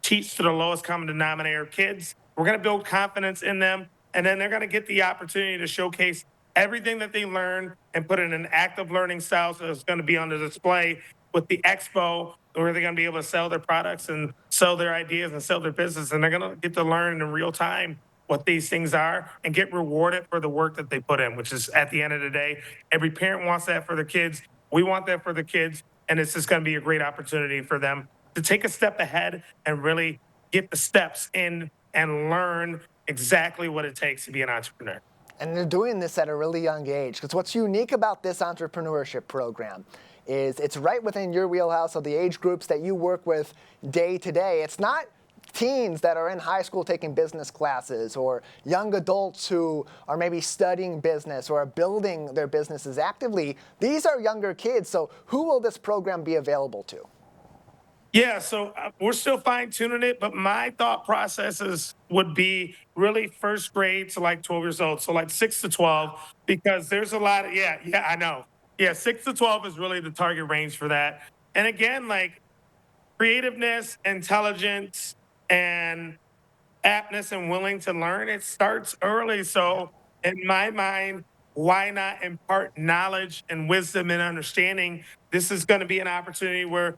teach to the lowest common denominator of kids. We're going to build confidence in them. And then they're going to get the opportunity to showcase everything that they learn and put it in an active learning style. So it's going to be on the display with the expo where they're going to be able to sell their products and sell their ideas and sell their business. And they're going to get to learn in real time what these things are and get rewarded for the work that they put in, which is at the end of the day, every parent wants that for their kids. We want that for the kids. And it's just going to be a great opportunity for them to take a step ahead and really get the steps in and learn exactly what it takes to be an entrepreneur. And they're doing this at a really young age, because what's unique about this entrepreneurship program is it's right within your wheelhouse of the age groups that you work with day to day. It's not teens that are in high school taking business classes or young adults who are maybe studying business or are building their businesses actively. These are younger kids. So who will this program be available to? Yeah, so we're still fine tuning it, but my thought processes would be really first grade to like 12 years old. So like 6 to 12, because there's a lot of, I know. Yeah, 6 to 12 is really the target range for that. And again, like creativeness, intelligence, and aptness and willing to learn, it starts early. So in my mind, why not impart knowledge and wisdom and understanding? This is going to be an opportunity where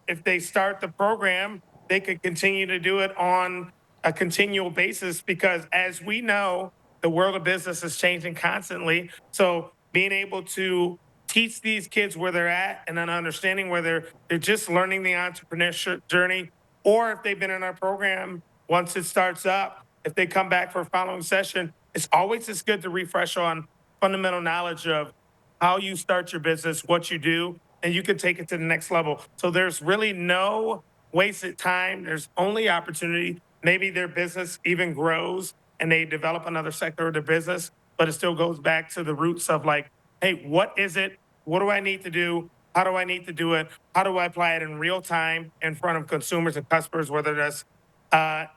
if they start the program, they could continue to do it on a continual basis, because as we know, the world of business is changing constantly. So being able to teach these kids where they're at and then understanding whether they're just learning the entrepreneurship journey, or if they've been in our program, once it starts up, if they come back for a following session, it's always just good to refresh on fundamental knowledge of how you start your business, what you do, and you can take it to the next level. So there's really no wasted time. There's only opportunity. Maybe their business even grows and they develop another sector of their business, but it still goes back to the roots of like, hey, what is it? What do I need to do? How do I need to do it? How do I apply it in real time in front of consumers and customers, whether that's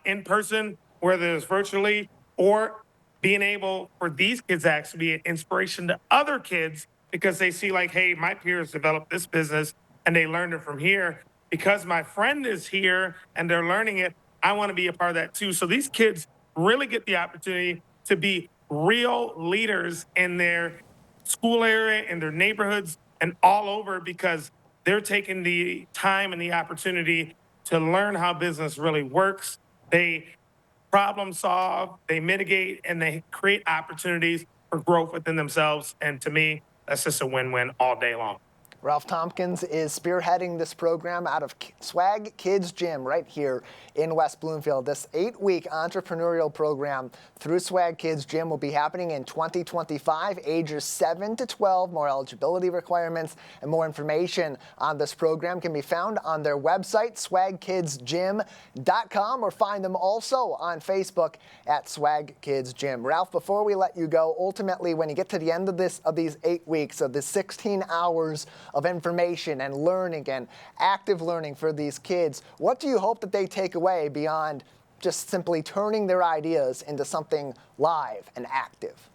in person, whether it's virtually, or being able for these kids to actually be an inspiration to other kids, because they see like, hey, my peers developed this business and they learned it from here. Because my friend is here and they're learning it, I want to be a part of that too. So these kids really get the opportunity to be real leaders in their school area, in their neighborhoods, and all over, because they're taking the time and the opportunity to learn how business really works. They problem solve, they mitigate, and they create opportunities for growth within themselves. And to me, that's just a win-win all day long. Ralph Tompkins is spearheading this program out of Swag Kids Gym right here in West Bloomfield. This 8-week entrepreneurial program through Swag Kids Gym will be happening in 2025, ages 7 to 12. More eligibility requirements and more information on this program can be found on their website, swagkidsgym.com, or find them also on Facebook at Swag Kids Gym. Ralph, before we let you go, ultimately, when you get to the end of these 8 weeks, of this 16 hours of information and learning and active learning for these kids, what do you hope that they take away beyond just simply turning their ideas into something live and active?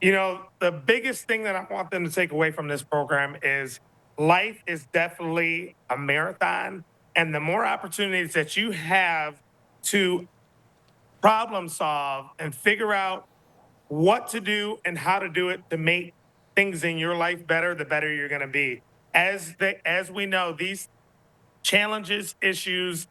You know, the biggest thing that I want them to take away from this program is life is definitely a marathon, and the more opportunities that you have to problem solve and figure out what to do and how to do it to make things in your life better, the better you're going to be. As we know, these challenges, issues,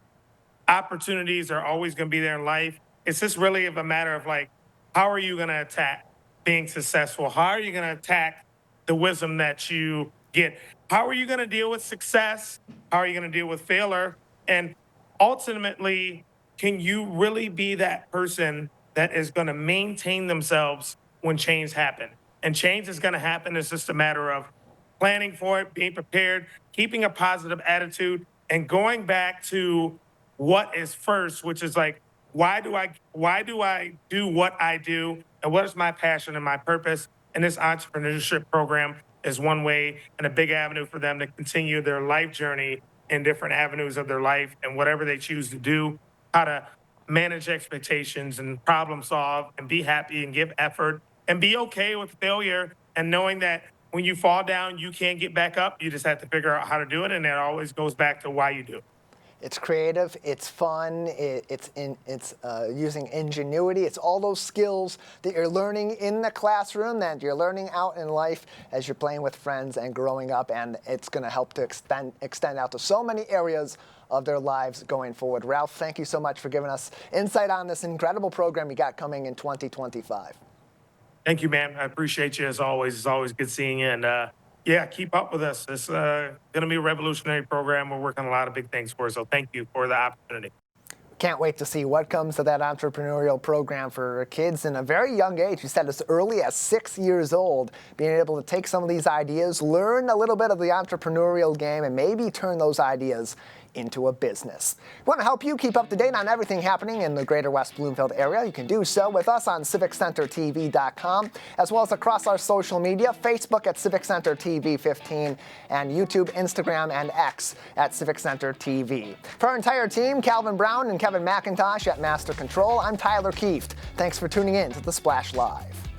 opportunities are always going to be there in life. It's just really of a matter of like, how are you going to attack being successful? How are you going to attack the wisdom that you get? How are you going to deal with success? How are you going to deal with failure? And ultimately, can you really be that person that is going to maintain themselves when change happens? And change is going to happen. It's just a matter of planning for it, being prepared, keeping a positive attitude, and going back to what is first, which is like, why do I do what I do, and what is my passion and my purpose? And this entrepreneurship program is one way and a big avenue for them to continue their life journey in different avenues of their life and whatever they choose to do, how to manage expectations and problem solve and be happy and give effort and be okay with failure, and knowing that when you fall down, you can't get back up. You just have to figure out how to do it, and that always goes back to why you do it. It's creative, it's fun, it's using ingenuity. It's all those skills that you're learning in the classroom that you're learning out in life as you're playing with friends and growing up, and it's going to help to extend out to so many areas of their lives going forward. Ralph, thank you so much for giving us insight on this incredible program you got coming in 2025. Thank you, man. I appreciate you as always. It's always good seeing you. And yeah, keep up with us. It's going to be a revolutionary program. We're working on a lot of big things for it. So thank you for the opportunity. Can't wait to see what comes to that entrepreneurial program for kids in a very young age. You said as early as 6 years old, being able to take some of these ideas, learn a little bit of the entrepreneurial game, and maybe turn those ideas into a business. We want to help you keep up to date on everything happening in the greater West Bloomfield area. You can do so with us on CivicCenterTV.com, as well as across our social media, Facebook at Civic Center TV 15, and YouTube, Instagram, and X at Civic Center TV. For our entire team, Calvin Brown and Kevin McIntosh at Master Control, I'm Tyler Kieft. Thanks for tuning in to The Splash Live.